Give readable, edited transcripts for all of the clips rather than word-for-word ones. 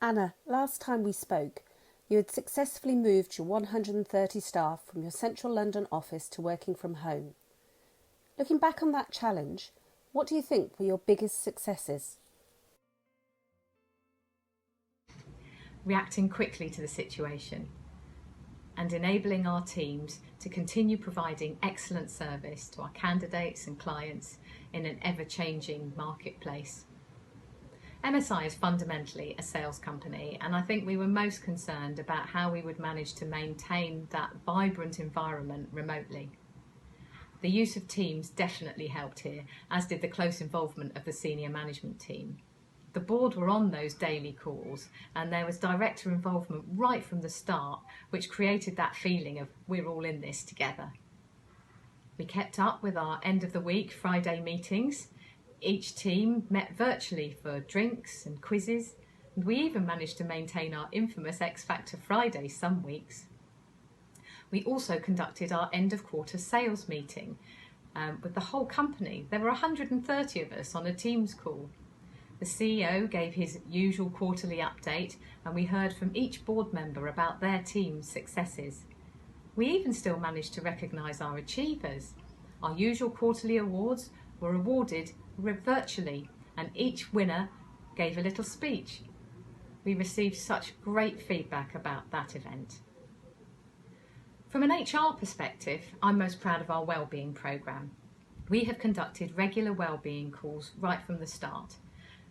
Anna, last time we spoke, you had successfully moved your 130 staff from your central London office to working from home. Looking back on that challenge, what do you think were your biggest successes? Reacting quickly to the situation and enabling our teams to continue providing excellent service to our candidates and clients in an ever-changing marketplace. MSI is fundamentally a sales company, and I think we were most concerned about how we would manage to maintain that vibrant environment remotely. The use of Teams definitely helped here, as did the close involvement of the senior management team. The board were on those daily calls, and there was director involvement right from the start, which created that feeling of we're all in this together. We kept up with our end of the week Friday meetings. Each team met virtually for drinks and quizzes, and we even managed to maintain our infamous X Factor Friday some weeks. We also conducted our end of quarter sales meeting with the whole company. There were 130 of us on a Teams call. The CEO gave his usual quarterly update, and we heard from each board member about their team's successes. We even still managed to recognise our achievers. Our usual quarterly awards were awarded virtually, and each winner gave a little speech. We received such great feedback about that event. From an HR perspective, I'm most proud of our wellbeing programme. We have conducted regular wellbeing calls right from the start.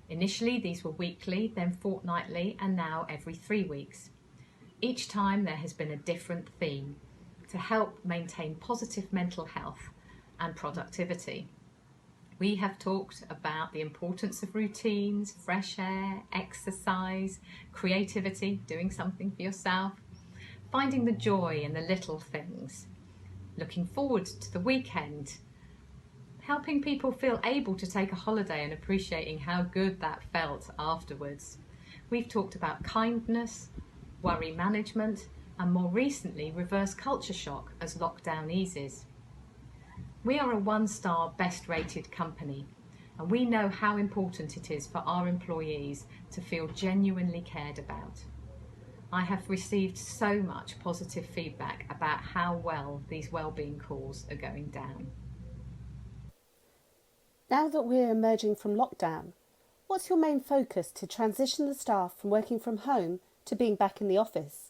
Initially, these were weekly, then fortnightly, and now every 3 weeks. Each time there has been a different theme to help maintain positive mental health and productivity. We have talked about the importance of routines, fresh air, exercise, creativity, doing something for yourself, finding the joy in the little things, looking forward to the weekend, helping people feel able to take a holiday and appreciating how good that felt afterwards. We've talked about kindness, worry management, and more recently, reverse culture shock as lockdown eases. We are a one-star best-rated company, and we know how important it is for our employees to feel genuinely cared about. I have received so much positive feedback about how well these wellbeing calls are going down. Now that we're emerging from lockdown, what's your main focus to transition the staff from working from home to being back in the office?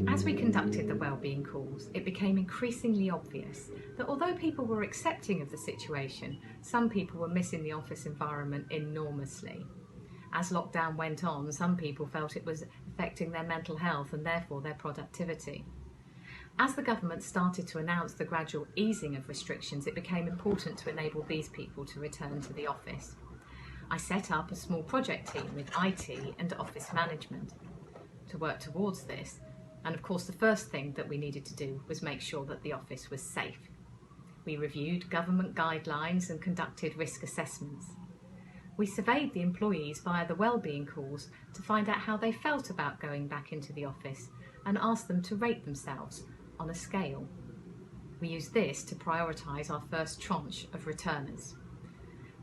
As we conducted the wellbeing calls, it became increasingly obvious that although people were accepting of the situation, some people were missing the office environment enormously. As lockdown went on, some people felt it was affecting their mental health and therefore their productivity. As the government started to announce the gradual easing of restrictions, it became important to enable these people to return to the office. I set up a small project team with IT and office management to work towards this. And of course, the first thing that we needed to do was make sure that the office was safe. We reviewed government guidelines and conducted risk assessments. We surveyed the employees via the wellbeing calls to find out how they felt about going back into the office and asked them to rate themselves on a scale. We used this to prioritise our first tranche of returners.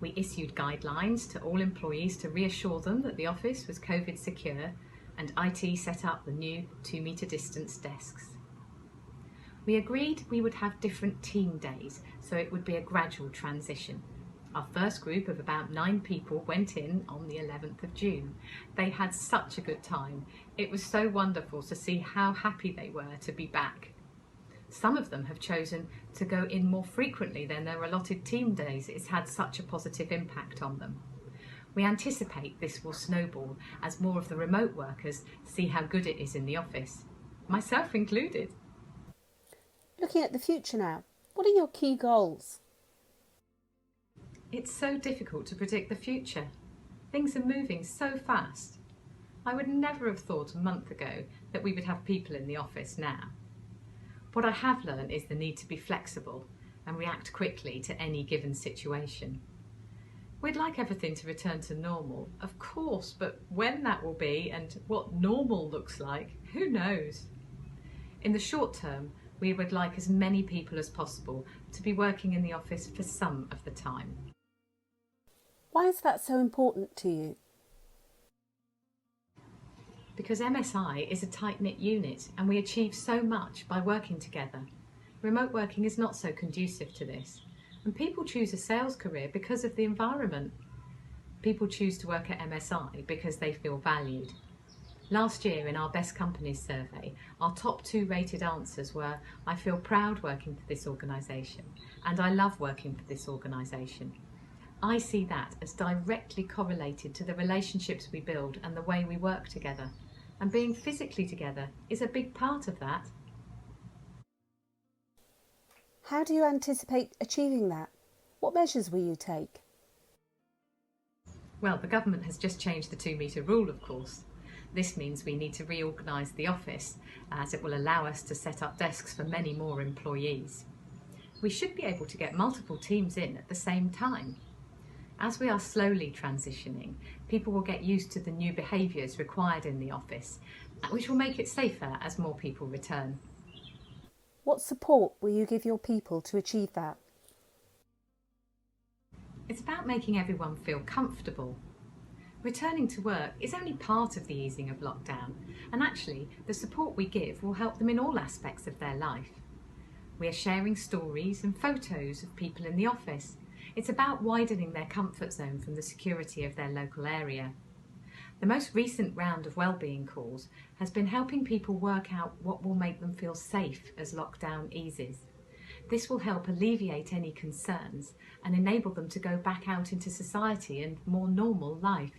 We issued guidelines to all employees to reassure them that the office was COVID secure, and IT set up the new 2-metre distance desks. We agreed we would have different team days, so it would be a gradual transition. Our first group of about 9 people went in on the 11th of June. They had such a good time. It was so wonderful to see how happy they were to be back. Some of them have chosen to go in more frequently than their allotted team days. It's had such a positive impact on them. We anticipate this will snowball as more of the remote workers see how good it is in the office, myself included. Looking at the future now, what are your key goals? It's so difficult to predict the future. Things are moving so fast. I would never have thought a month ago that we would have people in the office now. What I have learned is the need to be flexible and react quickly to any given situation. We'd like everything to return to normal, of course, but when that will be and what normal looks like, who knows? In the short term, we would like as many people as possible to be working in the office for some of the time. Why is that so important to you? because MSI is a tight-knit unit and we achieve so much by working together. Remote working is not so conducive to this, and people choose a sales career because of the environment. People choose to work at MSI because they feel valued. Last year in our Best Companies survey, our top 2 rated answers were, I feel proud working for this organisation and I love working for this organisation. I see that as directly correlated to the relationships we build and the way we work together. And being physically together is a big part of that. How do you anticipate achieving that? What measures will you take? Well, the government has just changed the 2-metre rule, of course. This means we need to reorganise the office, as it will allow us to set up desks for many more employees. We should be able to get multiple teams in at the same time. As we are slowly transitioning, people will get used to the new behaviours required in the office, which will make it safer as more people return. What support will you give your people to achieve that? It's about making everyone feel comfortable. Returning to work is only part of the easing of lockdown, and actually the support we give will help them in all aspects of their life. We are sharing stories and photos of people in the office. It's about widening their comfort zone from the security of their local area. The most recent round of wellbeing calls has been helping people work out what will make them feel safe as lockdown eases. This will help alleviate any concerns and enable them to go back out into society and more normal life.